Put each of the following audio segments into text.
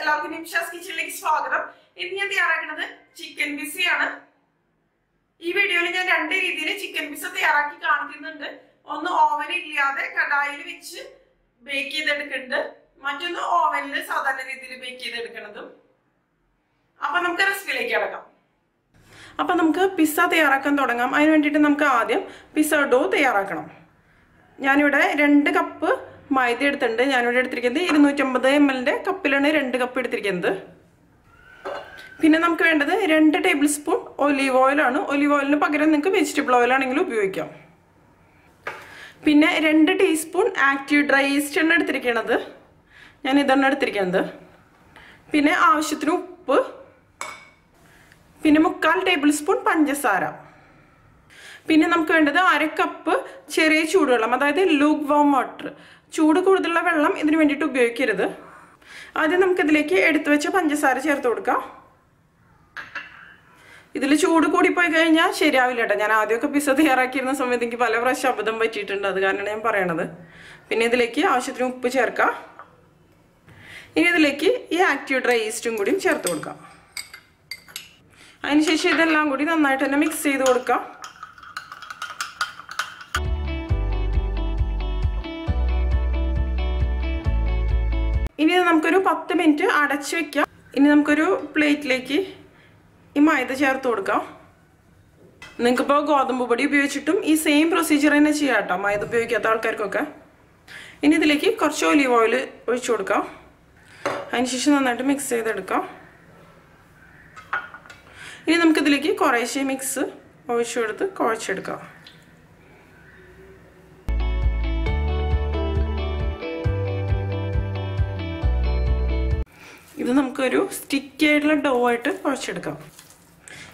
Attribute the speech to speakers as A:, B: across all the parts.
A: എല്ലാവർക്കും നിമിഷാസ് കിച്ചണിലേക്ക് സ്വാഗതം. ഇന്ന് ഞാൻ തയ്യാറാക്കുന്നത് ചിക്കൻ പിസയാണ്. ഈ വീഡിയോയിൽ ഞാൻ രണ്ട് രീതിയിൽ ചിക്കൻ പിസ തയ്യാറാക്കി കാണിക്കുന്നുണ്ട്. ഒന്ന് ഓവൻ ഇല്ലാതെ കടായിൽ വെച്ച് ബേക്ക് ചെയ്തെടുക്കുന്നുണ്ട്, മറ്റൊന്ന് ഓവനിൽ സാധാരണ രീതിയിൽ ബേക്ക് ചെയ്തെടുക്കുന്നതും. അപ്പൊ നമുക്ക് റെസിപ്പിയിലേക്ക് കിടക്കാം. അപ്പൊ നമുക്ക് പിസ്സ തയ്യാറാക്കാൻ തുടങ്ങാം. അതിന് വേണ്ടിയിട്ട് നമുക്ക് ആദ്യം പിസ്സ ഡോ തയ്യാറാക്കണം. ഞാനിവിടെ 2 കപ്പ് മൈദ എടുത്തിട്ടുണ്ട്. ഞാനിവിടെ എടുത്തിരിക്കുന്നത് 250 ml കപ്പിലാണ് 2 കപ്പ് എടുത്തിരിക്കുന്നത്. പിന്നെ നമുക്ക് വേണ്ടത് 2 ടേബിൾ സ്പൂൺ ഒലീവ് ഓയിലാണ്. ഒലീവ് ഓയിലിന് പകരം നിങ്ങൾക്ക് വെജിറ്റബിൾ ഓയിൽ ആണെങ്കിലും ഉപയോഗിക്കാം. പിന്നെ 2 ടീസ്പൂൺ ആക്റ്റീവ് ഡ്രൈ ഈസ്റ്റ് ആണ് എടുത്തിരിക്കുന്നത്. ഞാൻ ഇതാണ് എടുത്തിരിക്കുന്നത്. പിന്നെ ആവശ്യത്തിന് ഉപ്പ്, പിന്നെ 1/4 ടേബിൾ സ്പൂൺ പഞ്ചസാര. പിന്നെ നമുക്ക് വേണ്ടത് 1/2 കപ്പ് ചെറിയ ചൂടുവെള്ളം, അതായത് ലൂക്ക് വാം വാട്ടർ. ചൂട് കൂടുതലുള്ള വെള്ളം ഇതിന് വേണ്ടിയിട്ട് ഉപയോഗിക്കരുത്. ആദ്യം നമുക്കിതിലേക്ക് എടുത്തു വെച്ച പഞ്ചസാര ചേർത്ത് കൊടുക്കാം. ഇതിൽ ചൂട് കൂടിപ്പോയി കഴിഞ്ഞാൽ ശരിയാവില്ല കേട്ടോ. ഞാൻ ആദ്യമൊക്കെ പിസ്സ തയ്യാറാക്കിയിരുന്ന സമയത്ത് എനിക്ക് പല പ്രാവശ്യം അബദ്ധം പറ്റിയിട്ടുണ്ട്, അത് കാരണമാണ് ഞാൻ പറയണത്. പിന്നെ ഇതിലേക്ക് ആവശ്യത്തിന് ഉപ്പ് ചേർക്കാം. ഇനി ഇതിലേക്ക് ഈ ആക്റ്റീവ് ഡ്രൈ ഈസ്റ്റും കൂടി ചേർത്ത് കൊടുക്കാം. അതിനുശേഷം ഇതെല്ലാം കൂടി നന്നായിട്ട് തന്നെ മിക്സ് ചെയ്ത് കൊടുക്കാം. ഇനി നമുക്കൊരു 10 മിനിറ്റ് അടച്ചു വെക്കാം. ഇനി നമുക്കൊരു പ്ലേറ്റിലേക്ക് ഈ മൈദ ചേർത്ത് കൊടുക്കാം. നിങ്ങൾക്കിപ്പോൾ ഗോതമ്പ് പൊടി ഉപയോഗിച്ചിട്ടും ഈ സെയിം പ്രൊസീജിയർ തന്നെ ചെയ്യാം കേട്ടോ, മൈദ ഉപയോഗിക്കാത്ത ആൾക്കാർക്കൊക്കെ. ഇനി ഇതിലേക്ക് കുറച്ച് ഒലീവ് ഓയിൽ ഒഴിച്ചു കൊടുക്കാം. അതിനുശേഷം നന്നായിട്ട് മിക്സ് ചെയ്തെടുക്കാം. ഇനി നമുക്കിതിലേക്ക് കുറേശ്ശെ മിക്സ് ഒഴിച്ചു കൊടുത്ത് കുഴച്ചെടുക്കാം. ഇത് നമുക്കൊരു സ്റ്റിക്കി ആയിട്ടുള്ള ഡോ ആയിട്ട് കുഴച്ചെടുക്കാം.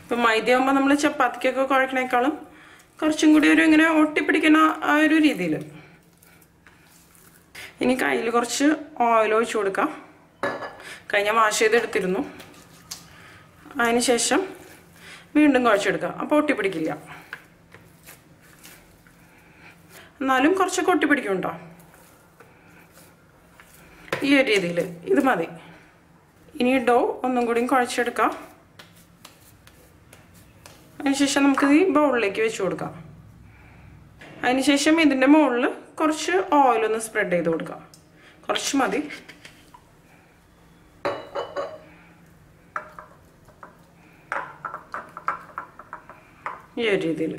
A: ഇപ്പം മൈദയാകുമ്പോൾ നമ്മൾ ചപ്പാത്തിക്കൊക്കെ കുഴക്കണേക്കാളും കുറച്ചും കൂടി ഒരു ഇങ്ങനെ ഒട്ടിപ്പിടിക്കുന്ന ആ ഒരു രീതിയിൽ. ഇനി കയ്യിൽ കുറച്ച് ഓയിൽ ഒഴിച്ചു കൊടുക്കാം. കൈ ഞാൻ വാഷ് ചെയ്തെടുത്തിരുന്നു. അതിനുശേഷം വീണ്ടും കുഴച്ചെടുക്കാം. അപ്പോൾ ഒട്ടിപ്പിടിക്കില്ല, എന്നാലും കുറച്ചൊക്കെ ഒട്ടിപ്പിടിക്കുന്നുണ്ടോ. ഈ ഒരു രീതിയിൽ ഇത് മതി. ഇനി ഡോ ഒന്നും കൂടി കുഴച്ചെടുക്കാം. അതിനുശേഷം നമുക്ക് ഈ ബൗളിലേക്ക് വെച്ച് കൊടുക്കാം. അതിനുശേഷം ഇതിൻ്റെ മുകളിൽ കുറച്ച് ഓയിലൊന്ന് സ്പ്രെഡ് ചെയ്ത് കൊടുക്കാം. കുറച്ച് മതി. ഈ ഒരു രീതിയിൽ.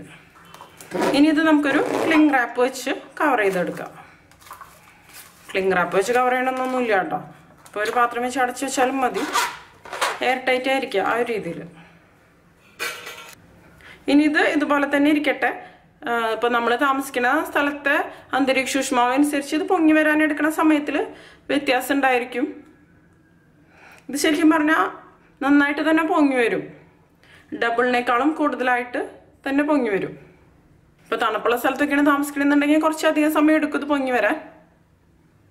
A: ഇനി ഇത് നമുക്കൊരു ക്ലിംഗ് റാപ്പ് വെച്ച് കവർ ചെയ്തെടുക്കാം. ക്ലിംഗ് റാപ്പ് വെച്ച് കവർ ചെയ്യണമെന്നൊന്നുമില്ല കേട്ടോ. ഇപ്പോൾ ഒരു പാത്രം വെച്ച് അടച്ചു വെച്ചാലും മതി. എയർ ടൈറ്റ് ആയിരിക്കുക ആ ഒരു രീതിയിൽ. ഇനി ഇത് ഇതുപോലെ തന്നെ ഇരിക്കട്ടെ. ഇപ്പോൾ നമ്മൾ താമസിക്കുന്ന സ്ഥലത്തെ അന്തരീക്ഷ ഊഷ്മാവ് അനുസരിച്ച് ഇത് പൊങ്ങി വരാൻ എടുക്കുന്ന സമയത്തിൽ വ്യത്യാസം ഉണ്ടായിരിക്കും. ഇത് ശരിക്കും പറഞ്ഞാൽ നന്നായിട്ട് തന്നെ പൊങ്ങി വരും. ഡബിളിനേക്കാളും കൂടുതലായിട്ട് തന്നെ പൊങ്ങി വരും. ഇപ്പോൾ തണുപ്പുള്ള സ്ഥലത്തൊക്കെയാണ് താമസിക്കണമെന്നുണ്ടെങ്കിൽ കുറച്ചധികം സമയം എടുക്കും ഇത് പൊങ്ങി വരാൻ.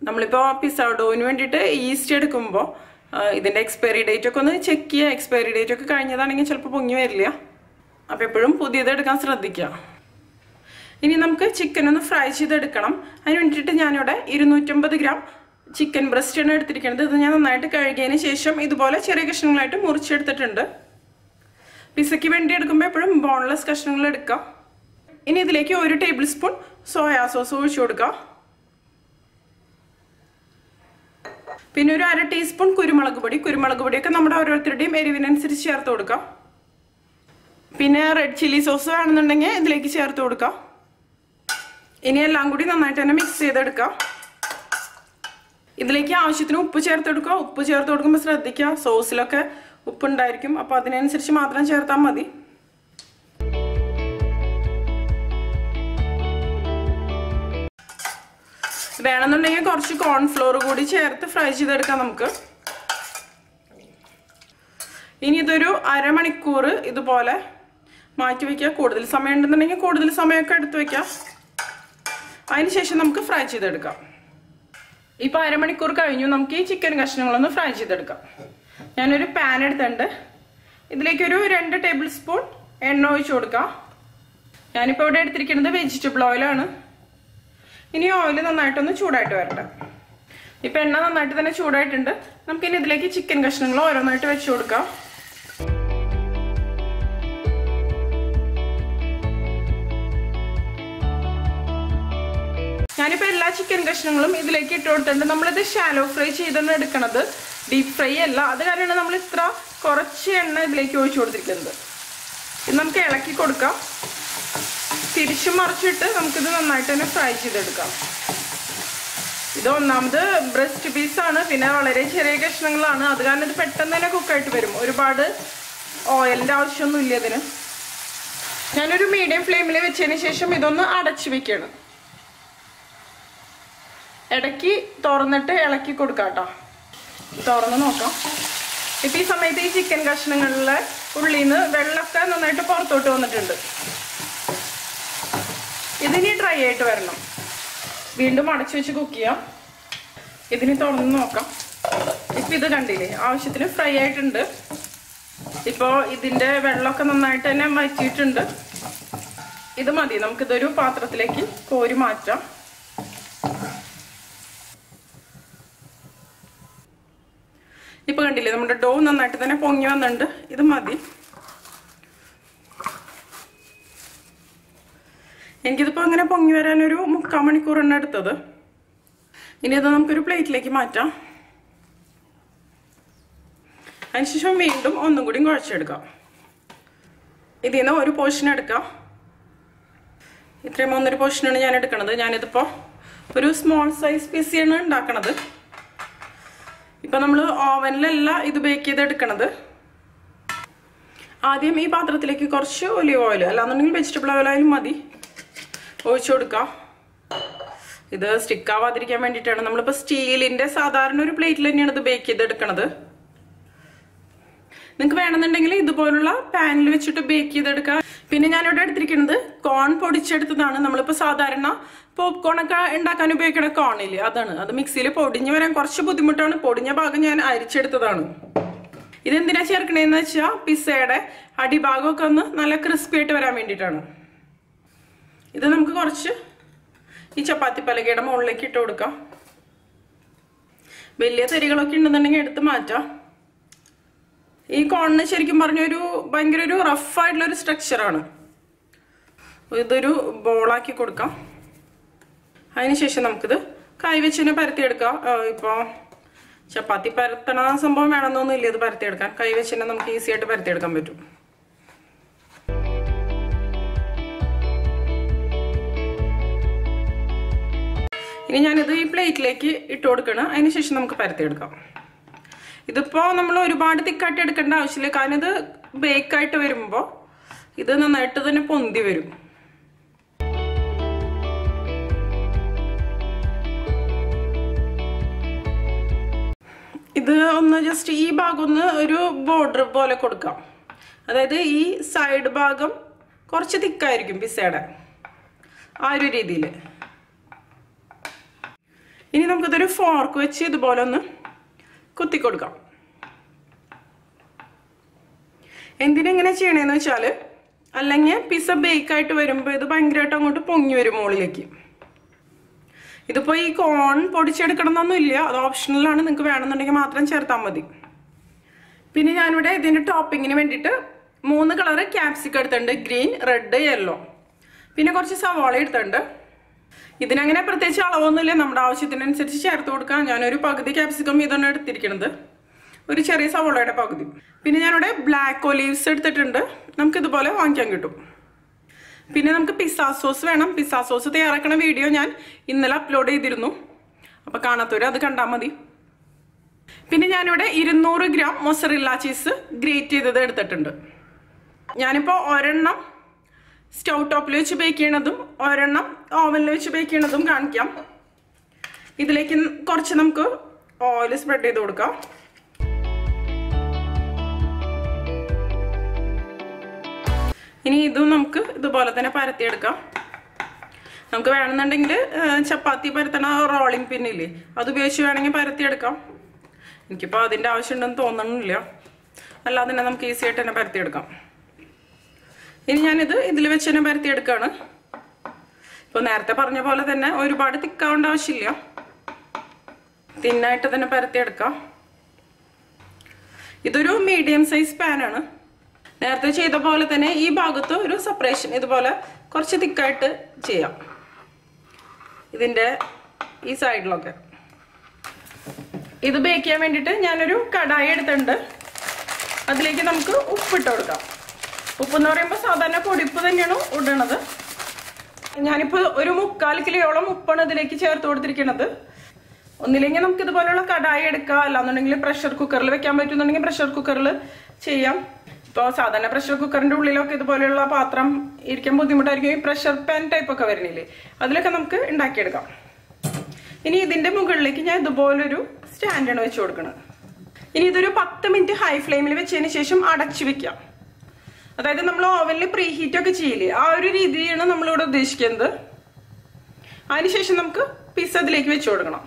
A: നമ്മളിപ്പോൾ പിസ്സ ഡോവിന് വേണ്ടിയിട്ട് ഈസ്റ്റ് എടുക്കുമ്പോൾ ഇതിൻ്റെ എക്സ്പയറി ഡേറ്റ് ഒക്കെ ഒന്ന് ചെക്ക് ചെയ്യുക. എക്സ്പയറി ഡേറ്റ് ഒക്കെ കഴിഞ്ഞതാണെങ്കിൽ ചിലപ്പോൾ പൊങ്ങി വരില്ല. അപ്പോൾ എപ്പോഴും പുതിയത് എടുക്കാൻ ശ്രദ്ധിക്കുക. ഇനി നമുക്ക് ചിക്കൻ ഒന്ന് ഫ്രൈ ചെയ്തെടുക്കണം. അതിന് വേണ്ടിയിട്ട് ഞാനിവിടെ 250 ഗ്രാം ചിക്കൻ ബ്രസ്റ്റാണ് എടുത്തിരിക്കുന്നത്. ഇത് ഞാൻ നന്നായിട്ട് കഴുകിയതിന് ശേഷം ഇതുപോലെ ചെറിയ കഷ്ണങ്ങളായിട്ട് മുറിച്ചെടുത്തിട്ടുണ്ട്. പിസ്സയ്ക്ക് വേണ്ടി എടുക്കുമ്പോൾ എപ്പോഴും ബോൺലെസ് കഷ്ണങ്ങൾ എടുക്കാം. ഇനി ഇതിലേക്ക് 1 ടേബിൾ സ്പൂൺ സോയാ സോസ് ഒഴിച്ചു കൊടുക്കാം. പിന്നെ ഒരു 1/2 ടീസ്പൂൺ കുരുമുളക് പൊടി. കുരുമുളക് പൊടിയൊക്കെ നമ്മുടെ ഓരോരുത്തരുടെയും എരിവിനനുസരിച്ച് ചേർത്ത് കൊടുക്കാം. പിന്നെ റെഡ് ചില്ലി സോസ് വേണമെന്നുണ്ടെങ്കിൽ ഇതിലേക്ക് ചേർത്ത് കൊടുക്കാം. ഇനി എല്ലാം കൂടി നന്നായിട്ട് തന്നെ മിക്സ് ചെയ്തെടുക്കാം. ഇതിലേക്ക് ആവശ്യത്തിന് ഉപ്പ് ചേർത്തെടുക്കുക. ഉപ്പ് ചേർത്ത് കൊടുക്കുമ്പോൾ ശ്രദ്ധിക്കുക, സോസിലൊക്കെ ഉപ്പുണ്ടായിരിക്കും. അപ്പോൾ അതിനനുസരിച്ച് മാത്രം ചേർത്താൽ മതി. വേണമെന്നുണ്ടെങ്കിൽ കുറച്ച് കോൺഫ്ലോർ കൂടി ചേർത്ത് ഫ്രൈ ചെയ്തെടുക്കാം നമുക്ക്. ഇനി ഇതൊരു അരമണിക്കൂർ ഇതുപോലെ മാറ്റി വയ്ക്കുക. കൂടുതൽ സമയം ഉണ്ടെന്നുണ്ടെങ്കിൽ കൂടുതൽ സമയമൊക്കെ എടുത്ത് വയ്ക്കാം. അതിനുശേഷം നമുക്ക് ഫ്രൈ ചെയ്തെടുക്കാം. ഇപ്പോൾ അരമണിക്കൂർ കഴിഞ്ഞു. നമുക്ക് ഈ ചിക്കൻ കഷ്ണങ്ങളൊന്ന് ഫ്രൈ ചെയ്തെടുക്കാം. ഞാനൊരു പാൻ എടുത്തിട്ടുണ്ട്. ഇതിലേക്കൊരു 2 ടേബിൾ സ്പൂൺ എണ്ണ ഒഴിച്ചു കൊടുക്കാം. ഞാനിപ്പോൾ ഇവിടെ എടുത്തിരിക്കുന്നത് വെജിറ്റബിൾ ഓയിലാണ്. ഇനി ഓയിൽ നന്നായിട്ടൊന്ന് ചൂടായിട്ട് വരട്ടെ. ഇപ്പൊ എണ്ണ നന്നായിട്ട് തന്നെ ചൂടായിട്ടുണ്ട്. നമുക്കിനി ഇതിലേക്ക് ചിക്കൻ കഷ്ണങ്ങൾ ഓരോന്നായിട്ട് വെച്ചു കൊടുക്കാം. ഞാനിപ്പോ എല്ലാ ചിക്കൻ കഷ്ണങ്ങളും ഇതിലേക്ക് ഇട്ട് കൊടുത്തിട്ടുണ്ട്. നമ്മളിത് ഷാലോ ഫ്രൈ ചെയ്താണ് എടുക്കണത്, ഡീപ് ഫ്രൈ അല്ല. അത് കാരണമാണ് നമ്മൾ ഇത്ര കുറച്ച് എണ്ണ ഇതിലേക്ക് ഒഴിച്ചു കൊടുത്തിരിക്കുന്നത്. ഇത് നമുക്ക് ഇളക്കി കൊടുക്കാം. തിരിച്ചു മറിച്ചിട്ട് നമുക്കിത് നന്നായിട്ട് തന്നെ ഫ്രൈ ചെയ്തെടുക്കാം. ഇത് ഒന്നാമത് ബ്രസ്റ്റ് പീസാണ്, പിന്നെ വളരെ ചെറിയ കഷ്ണങ്ങളാണ്. അത് കാരണം ഇത് പെട്ടെന്ന് തന്നെ കുക്കായിട്ട് വരും. ഒരുപാട് ഓയിലിൻ്റെ ആവശ്യമൊന്നും ഇല്ല ഇതിന്. ഞാനൊരു മീഡിയം ഫ്ലെയിമിൽ വെച്ചതിന് ശേഷം ഇതൊന്ന് അടച്ചു വെക്കണം. ഇടയ്ക്ക് തുറന്നിട്ട് ഇളക്കി കൊടുക്കാം കേട്ടോ. തുറന്ന് നോക്കാം. ഇപ്പം ഈ സമയത്ത് ഈ ചിക്കൻ കഷ്ണങ്ങളിലെ ഉള്ളിൽ നിന്ന് വെള്ളമൊക്കെ നന്നായിട്ട് പുറത്തോട്ട് വന്നിട്ടുണ്ട്. ഇതിനി ഡ്രൈ ആയിട്ട് വരണം. വീണ്ടും അടച്ചു വെച്ച് കുക്ക് ചെയ്യാം. ഇതിന് തുറന്ന് നോക്കാം. ഇപ്പം ഇത് കണ്ടില്ലേ, ആവശ്യത്തിന് ഫ്രൈ ആയിട്ടുണ്ട്. ഇപ്പോൾ ഇതിൻ്റെ വെള്ളമൊക്കെ നന്നായിട്ട് തന്നെ വറ്റിയിട്ടുണ്ട്. ഇത് മതി. നമുക്കിതൊരു പാത്രത്തിലേക്ക് കോരി മാറ്റാം. ഇപ്പൊ കണ്ടില്ലേ, നമ്മുടെ ഡോ നന്നായിട്ട് തന്നെ പൊങ്ങി വന്നിട്ടുണ്ട്. ഇത് മതി. എനിക്കിതിപ്പോ അങ്ങനെ പൊങ്ങി വരാൻ ഒരു 3/4 മണിക്കൂറാണ് എടുത്തത്. ഇനി ഇത് നമുക്കൊരു പ്ലേറ്റിലേക്ക് മാറ്റാം. അതിനുശേഷം വീണ്ടും ഒന്നും കൂടി കുഴച്ചെടുക്കാം. ഇതിൽ നിന്ന് ഒരു പോർഷൻ എടുക്കാം. ഇത്രയും 1.5 പോർഷനാണ് ഞാൻ എടുക്കണത്. ഞാനിതിപ്പോ ഒരു സ്മോൾ സൈസ് പീസിയാണ് ഉണ്ടാക്കണത്. ഇപ്പൊ നമ്മൾ ഓവനിലല്ല ഇത് ബേക്ക് ചെയ്തെടുക്കണത്. ആദ്യം ഈ പാത്രത്തിലേക്ക് കുറച്ച് ഒലിവ് ഓയിൽ, അല്ലാന്നുണ്ടെങ്കിൽ വെജിറ്റബിൾ ഓയിലായാലും മതി, ഒഴിച്ചു കൊടുക്കാം. ഇത് സ്റ്റിക്ക് ആവാതിരിക്കാൻ വേണ്ടിയിട്ടാണ്. നമ്മളിപ്പോൾ സ്റ്റീലിന്റെ സാധാരണ ഒരു പ്ലേറ്റിൽ തന്നെയാണ് ഇത് ബേക്ക് ചെയ്തെടുക്കണത്. നിങ്ങൾക്ക് വേണമെന്നുണ്ടെങ്കിൽ ഇതുപോലുള്ള പാനിൽ വെച്ചിട്ട് ബേക്ക് ചെയ്തെടുക്കാം. പിന്നെ ഞാനിവിടെ എടുത്തിരിക്കുന്നത് കോൺ പൊടിച്ചെടുത്തതാണ്. നമ്മളിപ്പോൾ സാധാരണ പോപ്കോൺ ഒക്കെ ഉണ്ടാക്കാൻ ഉപയോഗിക്കുന്ന കോണില്ലേ, അതാണ്. അത് മിക്സിയിൽ പൊടിഞ്ഞ് വരാൻ കുറച്ച് ബുദ്ധിമുട്ടാണ്. പൊടിഞ്ഞ ഭാഗം ഞാൻ അരിച്ചെടുത്തതാണ്. ഇതെന്തിനാ ചേർക്കണേന്ന് വെച്ചാൽ പിസ്സയുടെ അടിഭാഗമൊക്കെ ഒന്ന് നല്ല ക്രിസ്പി ആയിട്ട് വരാൻ വേണ്ടിയിട്ടാണ്. ഇത് നമുക്ക് കുറച്ച് ഈ ചപ്പാത്തി പലകയുടെ മുകളിലേക്ക് ഇട്ട് കൊടുക്കാം. വലിയ തരികളൊക്കെ ഉണ്ടെന്നുണ്ടെങ്കിൽ എടുത്ത് മാറ്റാം. ഈ കോണിന് ശരിക്കും പറഞ്ഞൊരു ഭയങ്കര ഒരു റഫായിട്ടുള്ളൊരു സ്ട്രക്ചറാണ്. ഇതൊരു ബോളാക്കി കൊടുക്കാം. അതിനുശേഷം നമുക്കിത് കൈവച്ച് തന്നെ പരത്തിയെടുക്കാം. ഇപ്പോൾ ചപ്പാത്തി പരത്തണ സംഭവം വേണമെന്നൊന്നും ഇല്ല ഇത് പരത്തിയെടുക്കാൻ. കൈവച്ച് തന്നെ നമുക്ക് ഈസി ആയിട്ട് പരത്തിയെടുക്കാൻ പറ്റും. ഇനി ഞാനിത് ഈ പ്ലേറ്റിലേക്ക് ഇട്ട് കൊടുക്കണം. അതിനുശേഷം നമുക്ക് പരത്തിയെടുക്കാം. ഇതിപ്പോൾ നമ്മൾ ഒരുപാട് തിക്കായിട്ട് എടുക്കേണ്ട ആവശ്യമില്ല. കാരണം ഇത് ബേക്കായിട്ട് വരുമ്പോൾ ഇത് നന്നായിട്ട് തന്നെ പൊന്തി വരും. ഇത് ഒന്ന് ജസ്റ്റ് ഈ ഭാഗം ഒന്ന് ഒരു ബോർഡർ പോലെ കൊടുക്കാം. അതായത് ഈ സൈഡ് ഭാഗം കുറച്ച് തിക്കായിരിക്കും പിസ്സയുടെ, ആ ഒരു രീതിയിൽ. ഇനി നമുക്കിതൊരു ഫോർക്ക് വെച്ച് ഇതുപോലെ ഒന്ന് കുത്തി കൊടുക്കാം. എന്തിനെങ്ങനെ ചെയ്യണേന്ന് വെച്ചാൽ, അല്ലെങ്കിൽ പിസ്സ ബേക്കായിട്ട് വരുമ്പോൾ ഇത് ഭയങ്കരമായിട്ട് അങ്ങോട്ട് പൊങ്ങി വരും മുകളിലേക്ക്. ഇതിപ്പോൾ ഈ കോൺ പൊടിച്ചെടുക്കണം എന്നൊന്നും ഇല്ല, അത് ഓപ്ഷണലാണ്. നിങ്ങൾക്ക് വേണമെന്നുണ്ടെങ്കിൽ മാത്രം ചേർത്താൽ മതി. പിന്നെ ഞാനിവിടെ ഇതിൻ്റെ ടോപ്പിങ്ങിന് വേണ്ടിയിട്ട് 3 കളറ് ക്യാപ്സിക്കം എടുത്തിട്ടുണ്ട്. Green, red, yellow. പിന്നെ കുറച്ച് സവാള എടുത്തിട്ടുണ്ട്. ഇതിനങ്ങനെ പ്രത്യേകിച്ച് അളവൊന്നുമില്ല, നമ്മുടെ ആവശ്യത്തിനനുസരിച്ച് ചേർത്ത് കൊടുക്കാം. ഞാനൊരു പകുതി ക്യാപ്സിക്കം ഇതാണ് എടുത്തിരിക്കുന്നത്, ഒരു ചെറിയ സവാളയുടെ പകുതി. പിന്നെ ഞാനിവിടെ ബ്ലാക്ക് ഒലീവ്സ് എടുത്തിട്ടുണ്ട്. നമുക്കിതുപോലെ വാങ്ങിക്കാൻ കിട്ടും. പിന്നെ നമുക്ക് പിസ്സ സോസ് വേണം. പിസ്സ സോസ് തയ്യാറാക്കണ വീഡിയോ ഞാൻ ഇന്നലെ അപ്ലോഡ് ചെയ്തിരുന്നു, അപ്പോൾ കാണാത്തവര് അത് കണ്ടാൽ മതി. പിന്നെ ഞാനിവിടെ 200 ഗ്രാം മൊസറില്ല ചീസ് ഗ്രേറ്റ് ചെയ്തത് എടുത്തിട്ടുണ്ട്. ഞാനിപ്പോൾ ഒരെണ്ണം സ്റ്റൗ ടോപ്പിൽ വെച്ച് ബേക്ക് ചെയ്യണതും ഒരെണ്ണം ഓവനിൽ വെച്ച് ബേക്ക് ചെയ്യണതും കാണിക്കാം. ഇതിലേക്ക് കുറച്ച് നമുക്ക് ഓയിൽ സ്പ്രെഡ് ചെയ്ത് കൊടുക്കാം. ഇനി ഇതും നമുക്ക് ഇതുപോലെ തന്നെ പരത്തിയെടുക്കാം. നമുക്ക് വേണമെന്നുണ്ടെങ്കിൽ ചപ്പാത്തി പരത്തണ റോളിംഗ് പിന്നില്ലേ, അത് ഉപയോഗിച്ച് വേണമെങ്കിൽ പരത്തിയെടുക്കാം. എനിക്കിപ്പോൾ അതിൻ്റെ ആവശ്യമുണ്ടെന്ന് തോന്നണില്ല, അല്ലാതെ തന്നെ നമുക്ക് ഈസി ആയിട്ട് തന്നെ പരത്തിയെടുക്കാം. ഇനി ഞാനിത് ഇതിൽ വെച്ച് തന്നെ പരത്തിയെടുക്കുകയാണ്. ഇപ്പോൾ നേരത്തെ പറഞ്ഞ പോലെ തന്നെ ഒരുപാട് തിക്കാവേണ്ട ആവശ്യമില്ല. തിന്നായിട്ട് തന്നെ പരത്തിയെടുക്കാം. ഇതൊരു മീഡിയം സൈസ് പാനാണ്. നേരത്തെ ചെയ്ത പോലെ തന്നെ ഈ ഭാഗത്ത് ഒരു സെപ്പറേഷൻ ഇതുപോലെ കുറച്ച് തിക്കായിട്ട് ചെയ്യാം. ഇതിൻ്റെ ഈ സൈഡിലൊക്കെ. ഇത് ബേക്ക് ചെയ്യാൻ വേണ്ടിയിട്ട് ഞാനൊരു കടായി എടുത്തിട്ടുണ്ട്. അതിലേക്ക് നമുക്ക് ഉപ്പിട്ട് കൊടുക്കാം. ഉപ്പെന്ന് പറയുമ്പോൾ സാധാരണ പൊടിപ്പ് തന്നെയാണ് ഇടണത്. ഞാനിപ്പോൾ ഒരു 3/4 കിലോയോളം ഉപ്പാണ് ഇതിലേക്ക് ചേർത്ത് കൊടുത്തിരിക്കുന്നത്. ഒന്നില്ലെങ്കിൽ നമുക്ക് ഇതുപോലുള്ള കടായി എടുക്കാം, അല്ലാന്നുണ്ടെങ്കിൽ പ്രഷർ കുക്കറിൽ വെക്കാൻ പറ്റുന്നുണ്ടെങ്കിൽ പ്രഷർ കുക്കറിൽ ചെയ്യാം. ഇപ്പോൾ സാധാരണ പ്രഷർ കുക്കറിന്റെ ഉള്ളിലൊക്കെ ഇതുപോലെയുള്ള പാത്രം ഇരിക്കാൻ ബുദ്ധിമുട്ടായിരിക്കും. ഈ പ്രഷർ പാൻ ടൈപ്പ് ഒക്കെ വരുന്നില്ലേ, അതിലൊക്കെ നമുക്ക് ഉണ്ടാക്കിയെടുക്കാം. ഇനി ഇതിന്റെ മുകളിലേക്ക് ഞാൻ ഇതുപോലൊരു സ്റ്റാൻഡാണ് വെച്ച് കൊടുക്കുന്നത്. ഇനി ഇതൊരു 10 മിനിറ്റ് ഹൈ ഫ്ലെയിമിൽ വെച്ചതിന് ശേഷം അടച്ചു വെക്കാം. അതായത് നമ്മൾ ഓവനിൽ പ്രീ ഹീറ്റ് ഒക്കെ ചെയ്യില്ലേ, ആ ഒരു രീതിയാണ് നമ്മളിവിടെ ഉദ്ദേശിക്കുന്നത്. അതിനുശേഷം നമുക്ക് പിസ്സ അതിലേക്ക് വെച്ച് കൊടുക്കണം.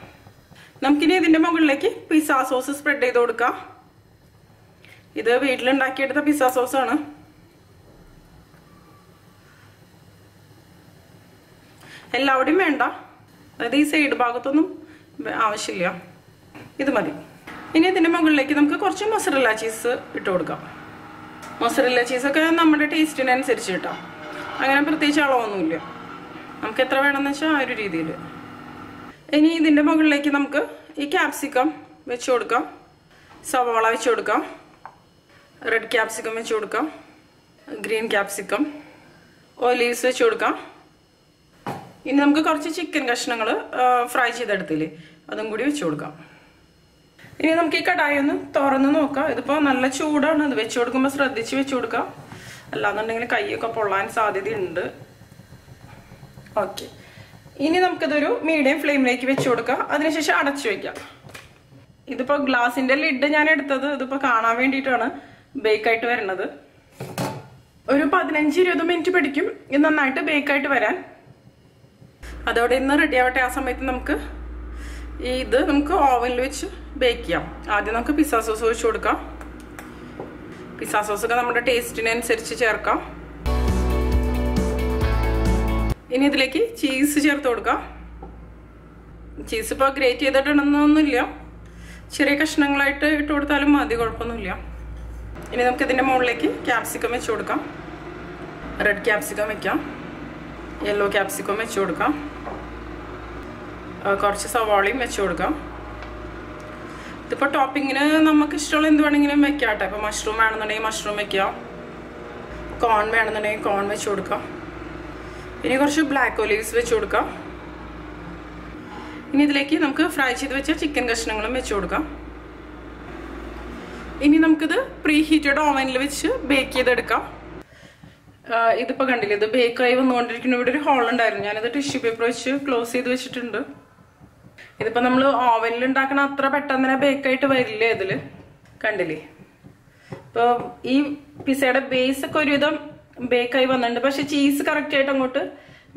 A: നമുക്കിനി ഇതിന്റെ മുകളിലേക്ക് പിസ്സ സോസ് സ്പ്രെഡ് ചെയ്ത് കൊടുക്കാം. ഇത് വീട്ടിലുണ്ടാക്കിയെടുത്ത പിസ്സ സോസാണ്. എല്ലാവരുടെയും വേണ്ട, അതായത് ഈ സൈഡ് ഭാഗത്തൊന്നും ആവശ്യമില്ല, ഇത് മതി. ഇനി ഇതിന്റെ മുകളിലേക്ക് നമുക്ക് കുറച്ച് മൊസറല്ല ചീസ് ഇട്ട് കൊടുക്കാം. മൊസറല്ല ചീസൊക്കെ നമ്മുടെ ടേസ്റ്റിനനുസരിച്ച് കിട്ടാം. അങ്ങനെ പ്രത്യേകിച്ച് അളവൊന്നുമില്ല, നമുക്ക് എത്ര വേണമെന്ന് വെച്ചാൽ ആ ഒരു രീതിയിൽ. ഇനി ഇതിന്റെ മുകളിലേക്ക് നമുക്ക് ഈ ക്യാപ്സിക്കം വെച്ച് കൊടുക്കാം, സവാള വെച്ച് കൊടുക്കാം, റെഡ് ക്യാപ്സിക്കം വെച്ച് കൊടുക്കാം, ഗ്രീൻ ക്യാപ്സിക്കം, ഒലീവ്സ് വെച്ച് കൊടുക്കാം. ഇനി നമുക്ക് കുറച്ച് ചിക്കൻ കഷ്ണങ്ങൾ ഫ്രൈ ചെയ്തെടുത്തില്ലേ, അതും കൂടി വെച്ച് കൊടുക്കാം. ഇനി നമുക്ക് ഈ കടായി ഒന്ന് തുറന്ന് നോക്കാം. ഇതിപ്പോൾ നല്ല ചൂടാണ്, ഇത് വെച്ച് കൊടുക്കുമ്പോൾ ശ്രദ്ധിച്ച് വെച്ച് കൊടുക്കാം, അല്ലാന്നുണ്ടെങ്കിൽ കൈയൊക്കെ പൊള്ളാൻ സാധ്യതയുണ്ട്. ഓക്കെ, ഇനി നമുക്കിതൊരു മീഡിയം ഫ്ലെയിമിലേക്ക് വെച്ച് കൊടുക്കാം. അതിനുശേഷം അടച്ചു വെക്കാം. ഇതിപ്പോൾ ഗ്ലാസിന്റെ ലിഡ് ഞാൻ എടുത്തത് ഇതിപ്പോൾ കാണാൻ വേണ്ടിയിട്ടാണ് ബേക്കായിട്ട് വരുന്നത്. ഒരു 15-20 മിനിറ്റ് പിടിക്കും ഇത് നന്നായിട്ട് ബേക്കായിട്ട് വരാൻ. അതോടെ ഇന്ന് റെഡി ആവട്ടെ. ആ സമയത്ത് നമുക്ക് ഇത് നമുക്ക് ഓവനിൽ വെച്ച് ബേക്ക് ചെയ്യാം. ആദ്യം നമുക്ക് പിസ്സ സോസ് ഒഴിച്ച് കൊടുക്കാം. പിസ്സ സോസൊക്കെ നമ്മുടെ ടേസ്റ്റിനനുസരിച്ച് ചേർക്കാം. ഇനി ഇതിലേക്ക് ചീസ് ചേർത്ത് കൊടുക്കാം. ചീസ് ഇപ്പോൾ ഗ്രേറ്റ് ചെയ്തിട്ടുണ്ടെന്നൊന്നുമില്ല, ചെറിയ കഷ്ണങ്ങളായിട്ട് ഇട്ട് കൊടുത്താലും മതി, കുഴപ്പമൊന്നുമില്ല. ഇനി നമുക്ക് ഇതിൻ്റെ മുകളിലേക്ക് ക്യാപ്സിക്കം വെച്ച് കൊടുക്കാം. റെഡ് ക്യാപ്സിക്കം വെക്കാം, യെല്ലോ ക്യാപ്സിക്കം വെച്ച് കൊടുക്കാം, കുറച്ച് സവാളയും വെച്ച് കൊടുക്കാം. ഇതിപ്പോൾ ടോപ്പിങ്ങിന് നമുക്ക് ഇഷ്ടമുള്ള എന്ത് വേണമെങ്കിലും വെക്കാം കേട്ടോ. ഇപ്പോൾ മഷ്റൂം വേണമെന്നുണ്ടെങ്കിൽ മഷ്റൂം വെക്കാം, കോൺ വേണമെന്നുണ്ടെങ്കിൽ കോൺ വെച്ച് കൊടുക്കാം. ഇനി കുറച്ച് ബ്ലാക്ക് ഒലീവ്സ് വെച്ച് കൊടുക്കാം. ഇനി ഇതിലേക്ക് നമുക്ക് ഫ്രൈ ചെയ്ത് വെച്ച ചിക്കൻ കഷ്ണങ്ങളും വെച്ച് കൊടുക്കാം. ഇനി നമുക്കിത് പ്രീ ഹീറ്റഡ് ഓവനിൽ വെച്ച് ബേക്ക് ചെയ്തെടുക്കാം. ഇതിപ്പോൾ കണ്ടില്ലേ, ഇത് ബേക്കായി വന്നുകൊണ്ടിരിക്കുന്ന ഇവിടെ ഒരു ഹോൾ ഉണ്ടായിരുന്നു. ഞാനിത് ടിഷ്യൂ പേപ്പർ വെച്ച് ക്ലോസ് ചെയ്ത് വെച്ചിട്ടുണ്ട്. ഇതിപ്പോൾ നമ്മൾ ഓവനിൽ ഉണ്ടാക്കണ അത്ര പെട്ടെന്ന് തന്നെ ബേക്കായിട്ട് വരില്ലേ ഇതില്, കണ്ടില്ലേ. ഇപ്പോൾ ഈ പിസയുടെ ബേസ് ഒക്കെ ഒരുവിധം ബേക്കായി വന്നിട്ടുണ്ട്, പക്ഷെ ചീസ് കറക്റ്റ് ആയിട്ട് അങ്ങോട്ട്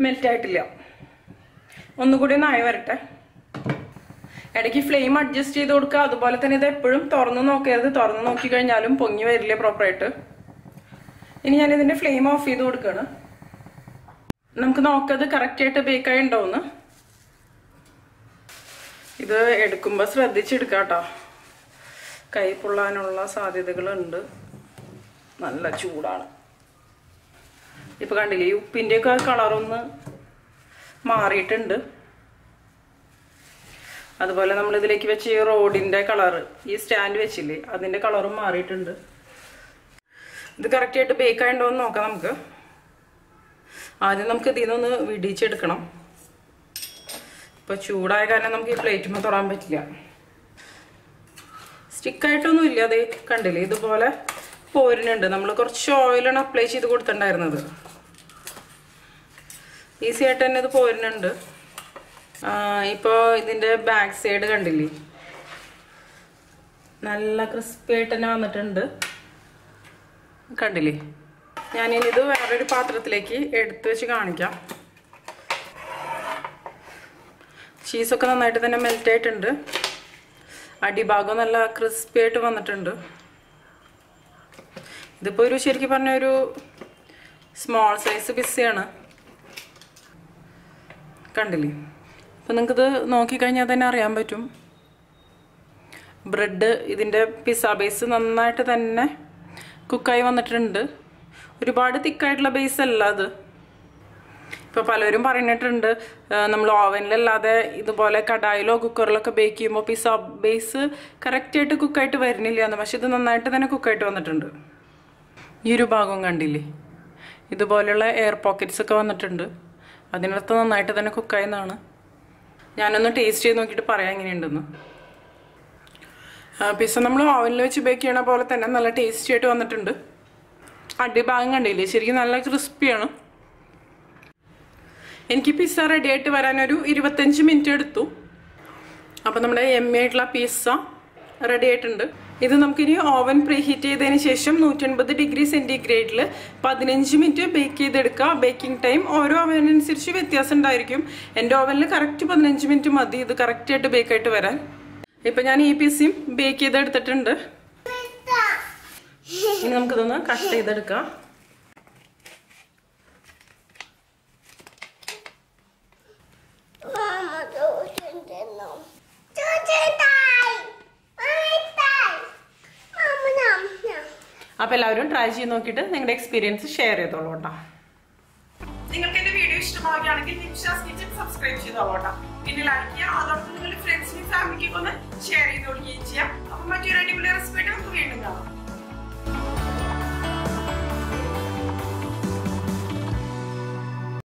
A: മെൽറ്റ് ആയിട്ടില്ല. ഒന്നുകൂടി ഒന്ന് ആയി വരട്ടെ. ഇടയ്ക്ക് ഫ്ലെയിം അഡ്ജസ്റ്റ് ചെയ്ത് കൊടുക്കുക. അതുപോലെ തന്നെ ഇത് എപ്പോഴും തുറന്നു നോക്കരുത്, തുറന്നു നോക്കി കഴിഞ്ഞാലും പൊങ്ങി വരില്ലേ പ്രോപ്പറായിട്ട്. ഇനി ഞാൻ ഇതിന്റെ ഫ്ലെയിം ഓഫ് ചെയ്ത് കൊടുക്കുകയാണ്. നമുക്ക് നോക്കത് കറക്റ്റ് ആയിട്ട് ബേക്കായി ഉണ്ടോന്ന്. ഇത് എടുക്കുമ്പോൾ ശ്രദ്ധിച്ചെടുക്കാം കേട്ടോ, കൈ പൊള്ളാനുള്ള സാധ്യതകളുണ്ട്, നല്ല ചൂടാണ്. ഇപ്പൊ കണ്ടില്ലേ, ഈ ഉപ്പിന്റെയൊക്കെ കളറൊന്ന് മാറിയിട്ടുണ്ട്. അതുപോലെ നമ്മൾ ഇതിലേക്ക് വെച്ച് ഈ റോഡിന്റെ കളറ്, ഈ സ്റ്റാൻഡ് വെച്ചില്ലേ, അതിന്റെ കളറും മാറിയിട്ടുണ്ട്. ഇത് കറക്റ്റ് ആയിട്ട് ബേക്കായിട്ടുണ്ടോ എന്ന് നോക്കാം നമുക്ക്. ആദ്യം നമുക്ക് ഇതിൽ നിന്നൊന്ന് വിടിച്ചെടുക്കണം. ഇപ്പൊ ചൂടായ കാരണം നമുക്ക് ഈ പ്ലേറ്റുമ്പോൾ തൊടാൻ പറ്റില്ല. സ്റ്റിക്കായിട്ടൊന്നും ഇല്ല, അതേ കണ്ടില്ലേ ഇതുപോലെ പോരുന്നുണ്ട്. നമ്മൾ കുറച്ച് ഓയിലാണ് അപ്ലൈ ചെയ്ത് കൊടുത്തിട്ടുണ്ടായിരുന്നത്. ഈസി ആയിട്ട് തന്നെ ഇത് പോരുന്നുണ്ട്. ഇപ്പോൾ ഇതിൻ്റെ ബാക്ക് സൈഡ് കണ്ടില്ലേ, നല്ല ക്രിസ്പി ആയിട്ട് തന്നെ വന്നിട്ടുണ്ട്, കണ്ടില്ലേ. ഞാനിനി ഇത് വേറൊരു പാത്രത്തിലേക്ക് എടുത്തു വെച്ച് കാണിക്കാം. ചീസൊക്കെ നന്നായിട്ട് തന്നെ മെൽറ്റ് ആയിട്ടുണ്ട്. അടിഭാഗം നല്ല ക്രിസ്പി ആയിട്ട് വന്നിട്ടുണ്ട്. ഇതിപ്പോൾ ഒരു ശരിക്കും പറഞ്ഞ ഒരു സ്മോൾ സൈസ് പിസ്സയാണ്, കണ്ടില്ലേ. അപ്പം നിങ്ങൾക്കിത് നോക്കിക്കഴിഞ്ഞാൽ തന്നെ അറിയാൻ പറ്റും ബ്രെഡ് ഇതിൻ്റെ പിസ്സ ബേസ് നന്നായിട്ട് തന്നെ കുക്കായി വന്നിട്ടുണ്ട്. ഒരുപാട് തിക്കായിട്ടുള്ള ബേസ് അല്ല അത്. ഇപ്പോൾ പലരും പറഞ്ഞിട്ടുണ്ട് നമ്മൾ ഓവനിലല്ലാതെ ഇതുപോലെ കടായിലോ കുക്കറിലൊക്കെ ബേക്ക് ചെയ്യുമ്പോൾ പിസ്സ ബേസ് കറക്റ്റായിട്ട് കുക്കായിട്ട് വരുന്നില്ല എന്ന്. പക്ഷെ ഇത് നന്നായിട്ട് തന്നെ കുക്കായിട്ട് വന്നിട്ടുണ്ട്. ഈ ഒരു ഭാഗവും കണ്ടില്ലേ, ഇതുപോലെയുള്ള എയർ പോക്കറ്റ്സ് ഒക്കെ വന്നിട്ടുണ്ട്. അതിനകത്ത് നന്നായിട്ട് തന്നെ കുക്കായെന്നാണ്. ഞാനൊന്ന് ടേസ്റ്റ് ചെയ്ത് നോക്കിയിട്ട് പറയാം എങ്ങനെയുണ്ടെന്ന്. പിസ്സ നമ്മൾ ഓവനിൽ വെച്ച് ബേക്ക് ചെയ്യണ പോലെ തന്നെ നല്ല ടേസ്റ്റി ആയിട്ട് വന്നിട്ടുണ്ട്. അടിഭാഗം കണ്ടില്ലേ, ശരിക്കും നല്ല ക്രിസ്പിയാണ്. എനിക്ക് പിസ്സ റെഡി ആയിട്ട് വരാനൊരു 25 മിനിറ്റ് എടുത്തു. അപ്പോൾ നമ്മുടെ എമ്മി ആയിട്ടുള്ള പിസ്സ റെഡി ആയിട്ടുണ്ട്. ഇത് നമുക്കിനി ഓവൻ പ്രീഹീറ്റ് ചെയ്തതിന് ശേഷം 180 ഡിഗ്രി സെൻറ്റിഗ്രേഡിൽ 15 മിനിറ്റ് ബേക്ക് ചെയ്തെടുക്കുക. ബേക്കിംഗ് ടൈം ഓരോ ഓവനനുസരിച്ച് വ്യത്യാസം ഉണ്ടായിരിക്കും. എൻ്റെ ഓവനിൽ കറക്റ്റ് 15 മിനിറ്റ് മതി ഇത് കറക്റ്റായിട്ട് ബേക്കായിട്ട് വരാൻ. ഇപ്പം ഞാൻ ഈ പിസ്സയും ബേക്ക് ചെയ്തെടുത്തിട്ടുണ്ട്. ഇനി നമുക്കിതൊന്ന് കട്ട് ചെയ്തെടുക്കാം. അപ്പോൾ എല്ലാവരും ട്രൈ ചെയ്ത് നോക്കിയിട്ട് നിങ്ങളുടെ എക്സ്പീരിയൻസ് ഷെയർ ചെയ്തോളൂ കേട്ടോ. നിങ്ങൾക്ക് എന്റെ വീഡിയോ ഇഷ്ടമാവുകയാണെങ്കിൽ നിമിഷാസ് കിച്ചൺ സബ്സ്ക്രൈബ് ചെയ്തോളൂ കേട്ടോ. പിന്നെ ലൈക്ക് ചെയ്യുക, അതോടൊപ്പം നിങ്ങളുടെ ഫ്രണ്ട്സിനും ഫാമിലിക്കൊക്കെ ഒന്ന് ഷെയർ ചെയ്ത് കൊടുക്കുകയും ചെയ്യാം. അപ്പം മറ്റൊരു അടിപൊളി റെസിപ്പി ആയിട്ട് നമുക്ക് വീണ്ടും കാണാം.